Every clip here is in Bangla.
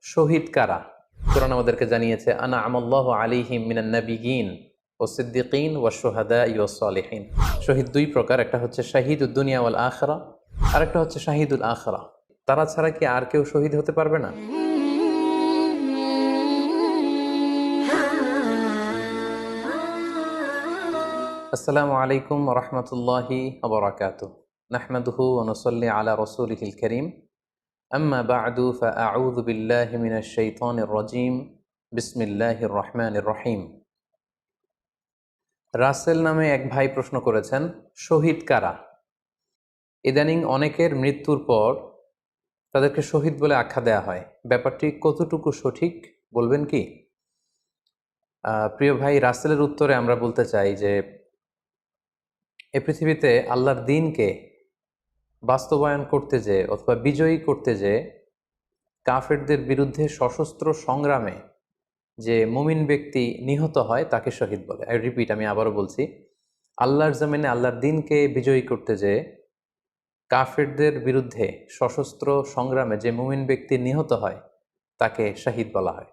শহীদ কারা? কোরআন আমাদেরকে জানিয়েছে আনা আমাল্লাহু আলাইহিম মিনান নাবিয়িন ওয়াস সিদ্দিকিন ওয়াশ শুহাদা ওয়াস সালিহিন। শহীদ দুই প্রকার, একটা হচ্ছে শাহিদুদ দুনিয়া ওয়াল আখিরা, আর একটা হচ্ছে শাহিদুল আখিরা। তারা ছাড়া কি আর কেউ শহীদ হতে পারবে না? আসসালামু আলাইকুম ওয়া রাহমাতুল্লাহি ওয়া বারাকাতুহু। নাহমাদুহু ওয়া নুসাল্লি আলা রাসূলিহিল কারীম। আম্মা বা'দু ফাআউযু বিল্লাহি মিনাশ শাইতানির রাজীম। বিসমিল্লাহির রহমানির রহিম। রাসেল নামে এক ভাই প্রশ্ন করেছেন, শহীদ কারা? ইদানিং অনেকের মৃত্যুর পর তাদেরকে শহীদ বলে আখ্যা দেয়া হয়। ব্যাপারটি কতটুকু সঠিক বলবেন কি? প্রিয় ভাই, রাসেলের উত্তরে আমরা বলতে চাই যে এ পৃথিবীতে আল্লাহর দ্বীনকে বাস্তবায়ন করতে যেয়ে অথবা বিজয়ী করতে যেয়ে কাফেরদের বিরুদ্ধে সশস্ত্র সংগ্রামে যে মুমিন ব্যক্তি নিহত হয় তাকে শহীদ বলে। আমি আবারও বলছি, আল্লাহর জমিনে আল্লাহর দ্বীনকে বিজয়ী করতে যেয়ে কাফেরদের বিরুদ্ধে সশস্ত্র সংগ্রামে যে মুমিন ব্যক্তি নিহত হয় তাকে শহীদ বলা হয়।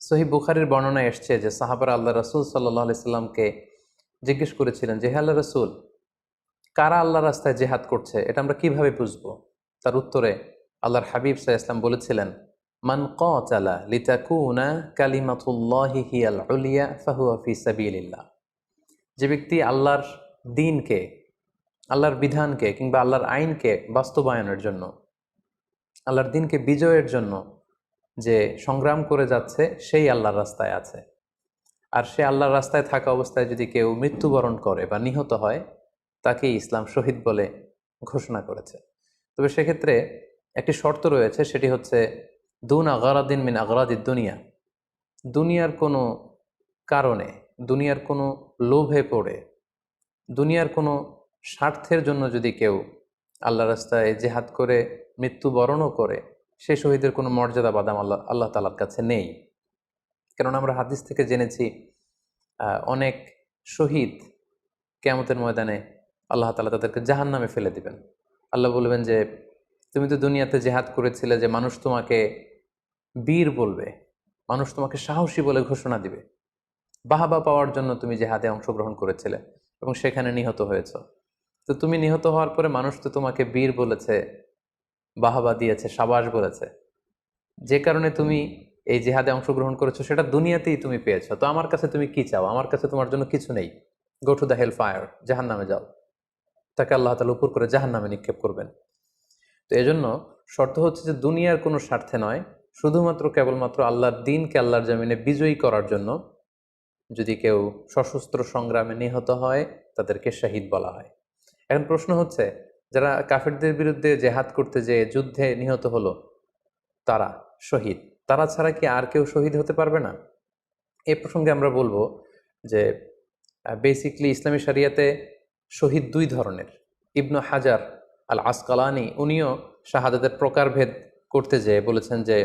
সহিহ বুখারীর বর্ণনায় এসছে যে সাহাবারা আল্লাহ রাসূল সাল্লাল্লাহু আলাইহি সাল্লামকে জিজ্ঞেস করেছিলেন যে, হে আল্লাহ রাসূল, কারা আল্লাহ রাস্তায় জেহাদ করছে এটা আমরা কিভাবে বুঝবো? তার উত্তরে আল্লাহর হাবিব সাল্লাল্লাহু আলাইহি ওয়াসাল্লাম বলেছিলেন, মান কাতালা লিতাকুনা কালিমাতুল্লাহি হিয়াল উলিয়া ফাহুয়া ফি সাবিলিল্লাহ। যে ব্যক্তি আল্লাহর দ্বীনকে, আল্লাহর বিধানকে কিংবা আল্লাহর আইনকে বাস্তবায়নের জন্য, আল্লাহর দ্বীনকে বিজয়ের জন্য যে সংগ্রাম করে যাচ্ছে সেই আল্লাহর রাস্তায় আছে। আর সে আল্লাহর রাস্তায় থাকা অবস্থায় যদি কেউ মৃত্যুবরণ করে বা নিহত হয় তাকে ইসলাম শহীদ বলে ঘোষণা করেছে। তবে সেক্ষেত্রে একটি শর্ত রয়েছে, সেটি হচ্ছে দুন আগরাদিন মিন আগরাদিদ দুনিয়া। দুনিয়ার কোনো কারণে, দুনিয়ার কোনো লোভে পড়ে, দুনিয়ার কোনো স্বার্থের জন্য যদি কেউ আল্লাহ রাস্তায় জেহাদ করে মৃত্যুবরণও করে, সে শহীদের কোনো মর্যাদা বাদাম আল্লাহ তাআলার কাছে নেই। কেননা আমরা হাদিস থেকে জেনেছি অনেক শহীদ কিয়ামতের ময়দানে আল্লাহ তাআলা তাদেরকে জাহান্নামে ফেলে দিবেন। আল্লাহ বলবেন যে তুমি তো দুনিয়াতে জেহাদ করেছিলে, যে মানুষ তোমাকে বীর বলবে, মানুষ তোমাকে সাহসী বলে ঘোষণা দিবে, বাহাবা পাওয়ার জন্য তুমি জেহাদে অংশগ্রহণ করেছিলে এবং সেখানে নিহত হয়েছ। তো তুমি নিহত হওয়ার পরে মানুষ তো তোমাকে বীর বলেছে, বাহাবা দিয়েছে, সাবাস বলেছে, যে কারণে তুমি এই জিহাদে অংশগ্রহণ করেছো সেটা দুনিয়াতেই তুমি পেয়েছো। তো আমার কাছে তুমি কি চাও? আমার কাছে তোমার জন্য কিছু নেই। Go to the hell fire, জাহান্নামে যাও। তাকে আল্লাহ তাআলা উপর করে জাহান্নামে নিক্ষেপ করবেন। তো এজন্য শর্ত হচ্ছে যে দুনিয়ার কোনো স্বার্থে নয়, শুধুমাত্র কেবলমাত্র আল্লাহর দ্বীনকে আল্লাহর জমিনে বিজয়ী করার জন্য যদি কেউ সশস্ত্র সংগ্রামে নিহত হয় তাদেরকে শহীদ বলা হয়। এখন প্রশ্ন হচ্ছে, যারা কাফেরদের বিরুদ্ধে জেহাদ করতে যেয়ে যুদ্ধে নিহত হলো তারা শহীদ, তারা ছাড়া কি আর কেউ শহীদ হতে পারবে না? এই প্রসঙ্গে আমরা বলবো যে বেসিকলি ইসলামী শরিয়াতে শহীদ দুই ধরনের। ইবনু হাজার আল আসকালানি উনিও শাহাদাতের প্রকারভেদ করতে যেয়ে বলেছেন যে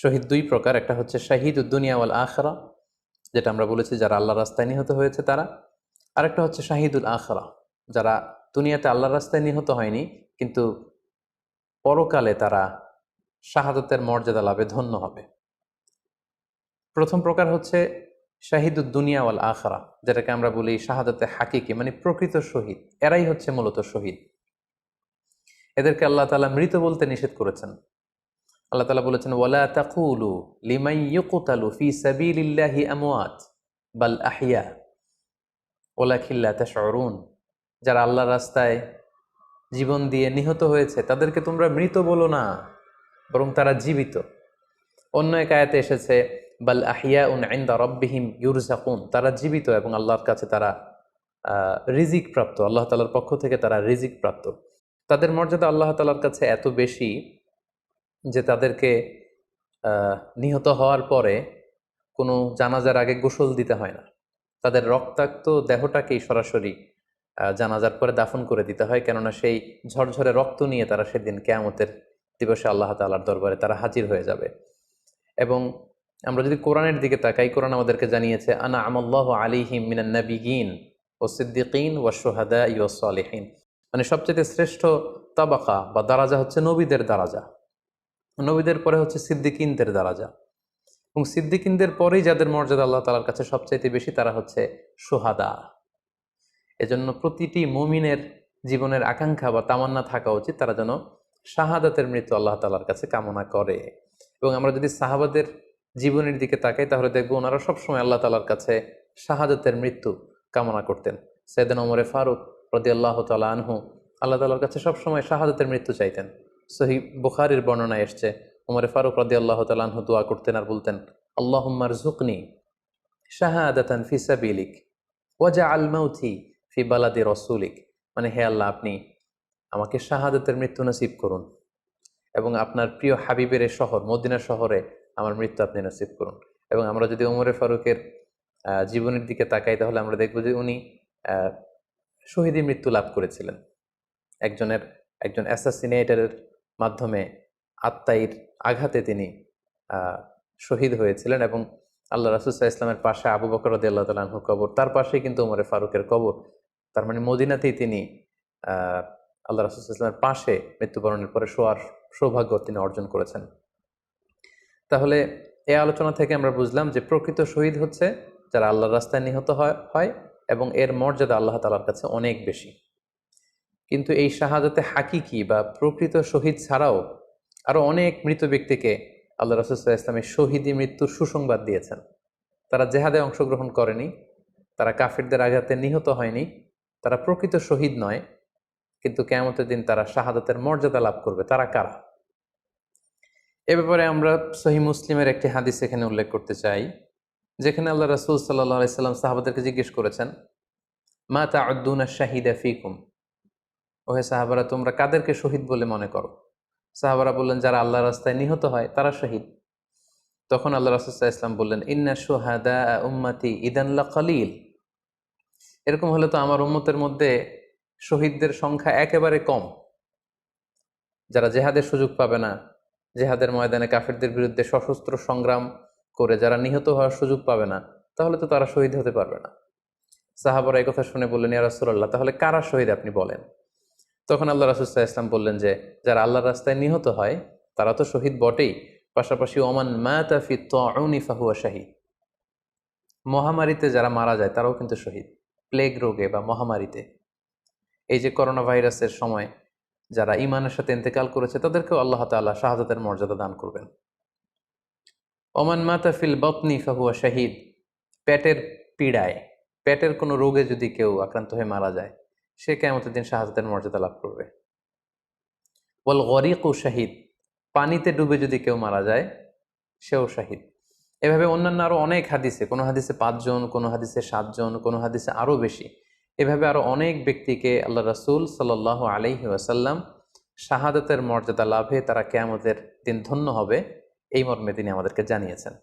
শহীদ দুই প্রকার, একটা হচ্ছে শাহিদুদ দুনিয়া ওয়াল আখিরা, যেটা আমরা বলেছি যারা আল্লাহ রাস্তায় নিহত হয়েছে তারা, আরেকটা হচ্ছে শাহিদুল আখিরা, যারা দুনিয়াতে আল্লাহর রাস্তায় নিহত হয়নি কিন্তু পরকালে তারা শাহাদাতের মর্যাদা লাভে ধন্য হবে। প্রথম প্রকার হচ্ছে শাহিদুদ দুনিয়া ওয়াল আখিরা, যেটাকে আমরা বলি শাহাদাতে হাকিকি, মানে প্রকৃত শহীদ। এরাই হচ্ছে মূলত শহীদ। এদেরকে আল্লাহ তাআলা মৃত বলতে নিষেধ করেছেন। আল্লাহ তাআলা বলেছেন, ওয়ালা তাকুলু লিমান ইউকতালু ফি সাবিলিল্লাহি আমওয়াত বাল আহইয়া ওয়ালাকিন লা তাশউরুন। যারা আল্লাহর রাস্তায় জীবন দিয়ে নিহত হয়েছে তাদেরকে তোমরা মৃত বলো না, বরং তারা জীবিত। অন্য এক আয়াতে এসেছে বাল আহিয়াউন ইনদা রাব্বিহিম ইউরযাকুন, তারা জীবিত এবং আল্লাহর কাছে তারা রিজিক প্রাপ্ত, আল্লাহ তাআলার পক্ষ থেকে তারা রিজিক প্রাপ্ত। তাদের মর্যাদা আল্লাহ তাআলার কাছে এত বেশি যে তাদেরকে নিহত হওয়ার পরে কোনো জানাজার আগে গোসল দিতে হয় না। তাদের রক্তাক্ত দেহটাকেই সরাসরি জানাজার পরে দাফন করে দিতে হয়, কেননা সেই ঝরঝরে রক্ত নিয়ে তারা সেদিন কিয়ামতের দিবসে আল্লাহ তাআলার দরবারে তারা হাজির হয়ে যাবে। এবং আমরা যদি কোরআনের দিকে তাকাই, কোরআন আমাদেরকে জানিয়েছে আনা আমাল্লাহু আলাইহিম মিনান নাবিয়িন ওয়াস সিদ্দিকিন ওয়াশ শুহাদা ওয়াস সালিহিন, মানে সবচেয়ে শ্রেষ্ঠ তাবাকা বা দারাজা হচ্ছে নবীদের দারাজা। নবীদের পরে হচ্ছে সিদ্দিকিনদের দরজা, এবং সিদ্দিকিনদের পরেই যাদের মর্যাদা আল্লাহ তাআলার কাছে সবচাইতে বেশি তারা হচ্ছে শুহাদা। এজন্য প্রতিটি মুমিনের জীবনের আকাঙ্ক্ষা বা তামান্না থাকা উচিত তারা যেন শাহাদাতের মৃত্যু আল্লাহ তাআলার কাছে কামনা করে। এবং আমরা যদি সাহাবাদের জীবনের দিকে তাকাই তাহলে দেখবো ওনারা সবসময় আল্লাহ তাআলার কাছে শাহাদাতের মৃত্যু কামনা করতেন। সাইয়েদনা ওমর ফারুক রাদিয়াল্লাহু তাআলা আনহু আল্লাহ তাআলার কাছে সবসময় শাহাদাতের মৃত্যু চাইতেন। সহিহ বুখারীর বর্ণনায় এসছে ওমর ফারুক রাদিয়াল্লাহু তাআলা আনহু দোয়া করতেন আর বলতেন, আল্লাহুম্মা রযুকনি শাহাদাতান ফি সাবিলিক ওয়াজআল মাউতি ফি বালাদি রাসূলিক, মানে হে আল্লাহ আপনি আমাকে শাহাদাতের মৃত্যু নসিব করুন এবং আপনার প্রিয় হাবিবের শহর মদিনা শহরে আমার মৃত্যু আপনি নসিব করুন। এবং আমরা যদি ওমরে ফারুকের জীবনের দিকে তাকাই তাহলে আমরা দেখব যে উনি শহীদী মৃত্যু লাভ করেছিলেন। একজন অ্যাসাসিনেটরের মাধ্যমে আত্মাইর আঘাতে তিনি শহীদ হয়েছিলেন। এবং আল্লাহ রাসূল সাল্লাল্লাহু আলাইহি ওয়াসাল্লামের পাশে আবু বকর রাদিয়াল্লাহু তাআলা আনহু কবর, তার পাশেই কিন্তু ওমরে ফারুকের কবর। তার মানে মদিনাতেই তিনি আল্লাহ রাসূল সাল্লাল্লাহু আলাইহি ওয়াসাল্লামের পাশে মৃত্যুবরণের পরে শোয়ার সৌভাগ্য তিনি অর্জন করেছেন। তাহলে এই আলোচনা থেকে আমরা বুঝলাম যে প্রকৃত শহীদ হচ্ছে যারা আল্লাহর রাস্তায় নিহত হয় এবং এর মর্যাদা আল্লাহ তাআলার কাছে অনেক বেশি। কিন্তু এই শাহাদাতে হাকিকি বা প্রকৃত শহীদ ছাড়াও আরো অনেক মৃত ব্যক্তিকে আল্লাহ রাসূল সাল্লাল্লাহু আলাইহি ওয়াসাল্লাম শহীদি মৃত্যুর সুসংবাদ দিয়েছেন। তারা জেহাদে অংশগ্রহণ করেনি, তারা কাফিরদের আঘাতে নিহত হয়নি, তারা প্রকৃত শহীদ নয়, কিন্তু কিয়ামতের দিন তারা শাহাদাতের মর্যাদা লাভ করবে। তারা কারা? এ ব্যাপারে আমরা সহিহ মুসলিমের একটি হাদিস এখানে উল্লেখ করতে চাই, যেখানে আল্লাহ রাসূল সাল্লাল্লাহু আলাইহি ওয়াসাল্লাম সাহাবাদেরকে জিজ্ঞেস করেছেন, মা তা'উদ্দুনা শাহিদা ফীকুম, ওহে সাহাবারা তোমরা কাদেরকে শহীদ বলে মনে করো? সাহাবারা বললেন যারা আল্লাহর রাস্তায় নিহত হয় তারা শহীদ। তখন আল্লাহ রাসূল সাল্লাল্লাহু আলাইহি ওয়াসাল্লাম বললেন, ইন্না শুহাদা উম্মতি ইদান লাকালিল, এরকম হলে তো আমার উম্মতের মধ্যে শহীদদের সংখ্যা একেবারে কম। যারা জেহাদের সুযোগ পাবে না, জেহাদের ময়দানে কাফিরদের বিরুদ্ধে সশস্ত্র সংগ্রাম করে যারা নিহত হওয়ার সুযোগ পাবে না, তাহলে তো তারা শহীদ হতে পারবে না। সাহাবারা এই কথা শুনে বললেন, ইয়া রাসূলুল্লাহ তাহলে কারা শহীদ আপনি বলেন। তখন আল্লাহ রাসূল সাল্লাল্লাহু আলাইহি ওয়াসাল্লাম বললেন যে যারা আল্লাহর রাস্তায় নিহত হয় তারা তো শহীদ বটেই, পাশাপাশি ওমান মাতা ফি তাউনি ফাহুয়া শাহীদ, মহামারীতে যারা মারা যায় তারাও কিন্তু শহীদ। প্লেগ রোগে বা মহামারীতে, এই যে করোনা ভাইরাসের সময় যারা ঈমানের সাথে ইন্তেকাল করেছে তাদেরকেও আল্লাহ তাআলা শাহাদাতের মর্যাদা দান করবেন। ওমান মাতা ফিল বাতনি ফাহুয়া শাহীদ, পেটের পীড়ায়, পেটের কোনো রোগে যদি কেউ আক্রান্ত হয়ে মারা যায় সে কিয়ামতের দিন শাহাদাতের মর্যাদা লাভ করবে। ওয়াল গরিকু শাহীদ, পানিতে ডুবে যদি কেউ মারা যায় সেও শাহীদ। এভাবে অন্যান্য আরো অনেক হাদিসে, কোনো হাদিসে 5 জন, কোনো হাদিসে 7 জন, কোনো হাদিসে আরো বেশি, এভাবে আরো অনেক ব্যক্তিকে আল্লাহ রাসূল সাল্লাল্লাহু আলাইহি ওয়াসাল্লাম শাহাদাতের মর্যাদা লাভে তারা কিয়ামতের দিন ধন্য হবে এই মর্মে তিনি আমাদেরকে জানিয়েছেন।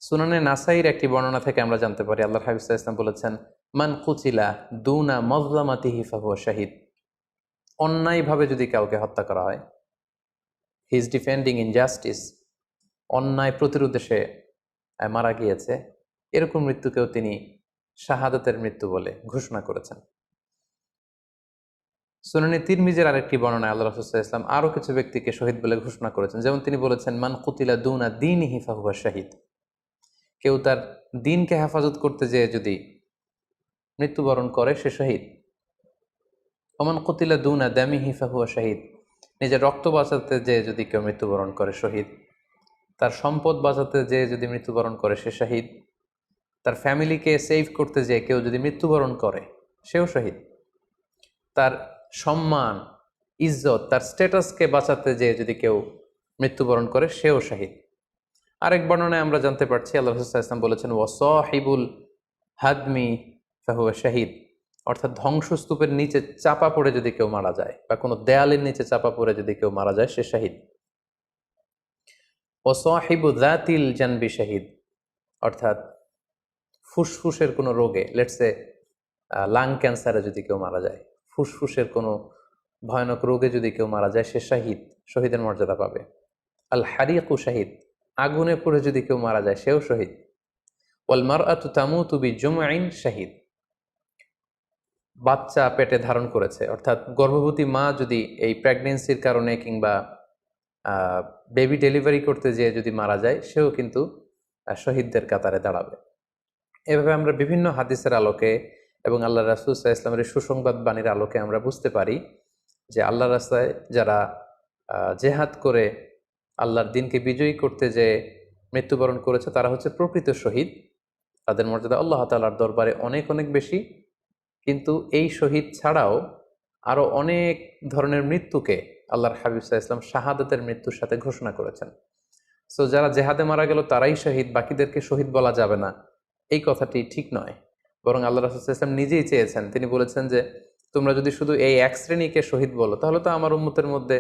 সুনানে নাসাইর একটি বর্ণনা থেকে আমরা জানতে পারি আল্লাহর হাবিব সাল্লাল্লাহু আলাইহি ওয়াসাল্লাম বলেছেন, মান কুতিলা দুনা মাজলামাতিহি ফাহুয়া শাহীদ, অন্যায়ভাবে যদি কাউকে হত্যা করা হয়, হি ইজ ডিফেন্ডিং ইনজাস্টিস, অন্যায় প্রতিরোধে সে মারা গিয়েছে, এরকম মৃত্যুকেও তিনি শাহাদাতের মৃত্যু বলে ঘোষণা করেছেন। সুনানে তিরমিজির আরেকটি বর্ণনায় আল্লাহ রাসূল সাল্লাল্লাহু আলাইহি ওয়াসাল্লাম আরো কিছু ব্যক্তিকে শহীদ বলে ঘোষণা করেছেন। যেমন তিনি বলেছেন, মান কুতিলা দুনা দীনিহি ফাহুয়া শাহীদ, কেউ তার দ্বীনকে হেফাজত করতে যেয়ে যদি মৃত্যুবরণ করে সে শহীদ। ওমান কুতিলা দুনা দামিহি ফাহুয়া শাহীদ, নিজের রক্ত বাঁচাতে যেয়ে যদি কেউ মৃত্যুবরণ করে শহীদ। তার সম্পদ বাঁচাতে যেয়ে যদি মৃত্যুবরণ করে সে শহীদ। তার ফ্যামিলিকে সেভ করতে যেয়ে কেউ যদি মৃত্যুবরণ করে সেও শহীদ। তার সম্মান, ইজ্জত, তার স্ট্যাটাসকে বাঁচাতে যেয়ে যদি কেউ মৃত্যুবরণ করে সেও শহীদ। আরেক বর্ণনায় আমরা জানতে পারছি আল্লাহ রাসূল সাল্লাল্লাহু আলাইহি ওয়াসাল্লাম বলেছেন, ওয়াসাহিবুল হাদমি ফাহুয়া শাহীদ, অর্থাৎ ধ্বংসস্তূপের নিচে চাপা পড়ে যদি কেউ মারা যায় বা কোনো দেয়ালের নিচে চাপা পড়ে যদি কেউ মারা যায় সে শহীদ। ওয়াসাহিবু যাতিল জানবি শাহীদ, অর্থাৎ ফুসফুসের কোনো রোগে, লেটসে লাং ক্যান্সারে যদি কেউ মারা যায়, ফুসফুসের কোনো ভয়ানক রোগে যদি কেউ মারা যায় সে শাহীদ, শহীদের মর্যাদা পাবে। আল হারিকু শাহীদ, আগুনে পুড়ে যদি কেউ মারা যায় সেও শহীদ। ওয়াল মারআতু তামুতু বিজুমআইন শাহীদ, বাচ্চা পেটে ধারণ করেছে, অর্থাৎ গর্ভবতী মা যদি এই প্রেগন্যান্সির কারণে কিংবা বেবি ডেলিভারি করতে যেয়ে যদি মারা যায় সেও কিন্তু শহীদদের কাতারে দাঁড়াবে। এভাবে আমরা বিভিন্ন হাদিসের আলোকে এবং আল্লাহ রাসূল সাল্লাল্লাহু আলাইহি ওয়াসাল্লামের সুসংবাদ বাণীর আলোকে আমরা বুঝতে পারি যে আল্লাহর রাস্তায় যারা জেহাদ করে আল্লাহর দিনকে বিজয়ী করতে যে মৃত্যুবরণ করেছে তারা হচ্ছে প্রকৃত শহীদ। তাদের মর্যাদা আল্লাহ তাআলার দরবারে অনেক অনেক বেশি। কিন্তু এই শহীদ ছাড়াও আরও অনেক ধরনের মৃত্যুকে আল্লাহর হাবিব সাল্লাল্লাহু আলাইহি ওয়াসাল্লাম শাহাদাতের মৃত্যুর সাথে ঘোষণা করেছেন। সো যারা জেহাদে মারা গেল তারাই শহীদ, বাকিদেরকে শহীদ বলা যাবে না, এই কথাটি ঠিক নয়। বরং আল্লাহ রাসূল সাল্লাল্লাহু আলাইহি ওয়াসাল্লাম নিজেই চেয়েছেন, তিনি বলেছেন যে তোমরা যদি শুধু এই এক শ্রেণীকে শহীদ বলো তাহলে তো আমার উম্মতের মধ্যে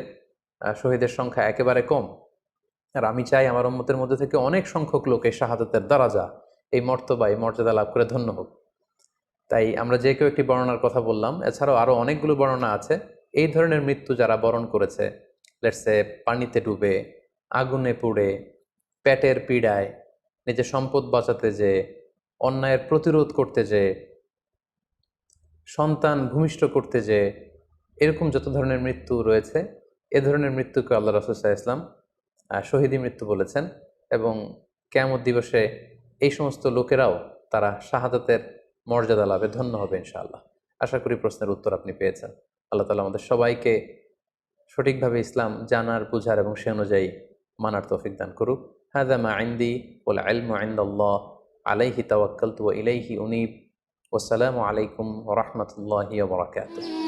শহীদের সংখ্যা একেবারে কম। আর আমি চাই আমার উম্মতের মধ্যে থেকে অনেক সংখ্যক লোক এই শাহাদাতের দারাজা, এই মর্তবা, এই মর্যাদা লাভ করে ধন্য হোক। তাই আমরা যে কেউ একটি বর্ণনার কথা বললাম, এছাড়াও আরও অনেকগুলো বর্ণনা আছে। এই ধরনের মৃত্যু যারা বরণ করেছে, লেটসে পানিতে ডুবে, আগুনে পুড়ে, পেটের পীড়ায়, নিজের সম্পদ বাঁচাতে যে, অন্যায়ের প্রতিরোধ করতে যে, সন্তান ভূমিষ্ঠ করতে যে, এরকম যত ধরনের মৃত্যু রয়েছে এ ধরনের মৃত্যুকে আল্লাহ রাসূল সাল্লাল্লাহু আলাইহি ওয়াসাল্লাম শহীদি মৃত্যু বলেছেন। এবং কিয়ামত দিবসে এই সমস্ত লোকেরাও তারা শাহাদাতের মর্যাদা লাভে ধন্য হবে ইনশাআল্লাহ। আশা করি প্রশ্নের উত্তর আপনি পেয়েছেন। আল্লাহ তাআলা আমাদের সবাইকে সঠিকভাবে ইসলাম জানার, বুঝার এবং সে অনুযায়ী মানার তৌফিক দান করুক। হাযা মা ইনদি ওয়াল ইলমু ইনদাল্লাহ আলাইহি তাওয়াক্কালতু ওয়া ইলাইহি উনীব। ওয়াসসালামু আলাইকুম ওয়া রাহমাতুল্লাহি ওয়া বারাকাতুহু।